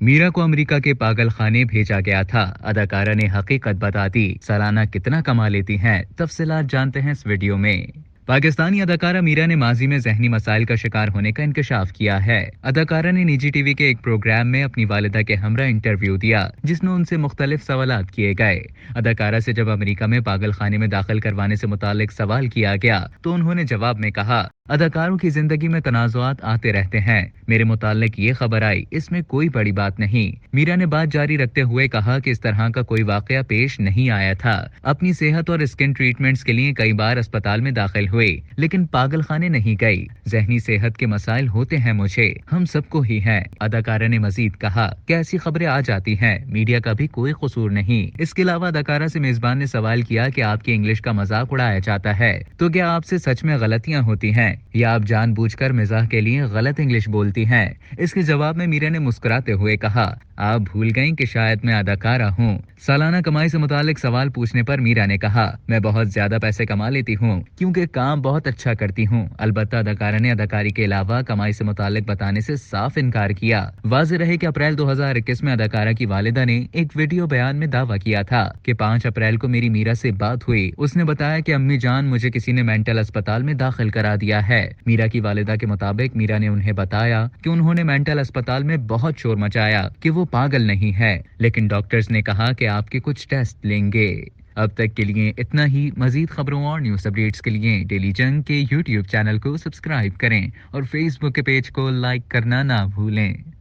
मीरा को अमेरिका के पागल खाने भेजा गया था। अदाकारा ने हकीकत बता दी। सालाना कितना कमा लेती हैं, तफसीलात जानते हैं इस वीडियो में। पाकिस्तानी अदाकारा मीरा ने माजी में जहनी मसाइल का शिकार होने का इंकशाफ किया है। अदाकारा ने निजी टीवी के एक प्रोग्राम में अपनी वालिदा के हमरा इंटरव्यू दिया, जिसमें उनसे मुख्तलिफ सवालात किए गए। अदाकारा से जब अमेरिका में पागल खाने में दाखिल करवाने से मुतालिक सवाल किया गया तो उन्होंने जवाब में कहा, अदाकारों की जिंदगी में तनाजुआत आते रहते हैं। मेरे मुतालिक ये खबर आई, इसमें कोई बड़ी बात नहीं। मीरा ने बात जारी रखते हुए कहा कि इस तरह का कोई वाकया पेश नहीं आया था। अपनी सेहत और स्किन ट्रीटमेंट्स के लिए कई बार अस्पताल में दाखिल हुए, लेकिन पागल खाने नहीं गई। जहनी सेहत के मसाइल होते हैं मुझे, हम सबको ही हैं। अदाकारा ने मजीद कहा कि ऐसी खबरें आ जाती हैं, मीडिया का भी कोई कसूर नहीं। इसके अलावा अदाकारा से मेजबान ने सवाल किया कि आपकी इंग्लिश का मजाक उड़ाया जाता है, तो क्या आपसे सच में गलतियां होती हैं या आप जानबूझकर मिजाह के लिए गलत इंग्लिश बोलती हैं? इसके जवाब में मीरा ने मुस्कुराते हुए कहा, आप भूल गईं कि शायद मैं अदाकारा हूँ। सालाना कमाई से मुतालिक सवाल पूछने पर मीरा ने कहा, मैं बहुत ज्यादा पैसे कमा लेती हूँ क्योंकि काम बहुत अच्छा करती हूँ। अलबत्ता अदाकारा ने अदाकारी के अलावा कमाई से मुतालिक बताने से साफ इनकार किया। वाज़ेह रहे कि अप्रैल 2021 में अदाकारा की वालिदा ने एक वीडियो बयान में दावा किया था कि 5 अप्रैल को मेरी मीरा से बात हुई। उसने बताया कि अम्मी जान, मुझे किसी ने मेंटल अस्पताल में दाखिल करा दिया है। मीरा की वालिदा के मुताबिक मीरा ने उन्हें बताया कि उन्होंने मेंटल अस्पताल में बहुत शोर मचाया कि वो पागल नहीं है, लेकिन डॉक्टर्स ने कहा कि आपके कुछ टेस्ट लेंगे। अब तक के लिए इतना ही। मजीद खबरों और न्यूज अपडेट्स के लिए डेली जंग के यूट्यूब चैनल को सब्सक्राइब करें और फेसबुक के पेज को लाइक करना ना भूलें।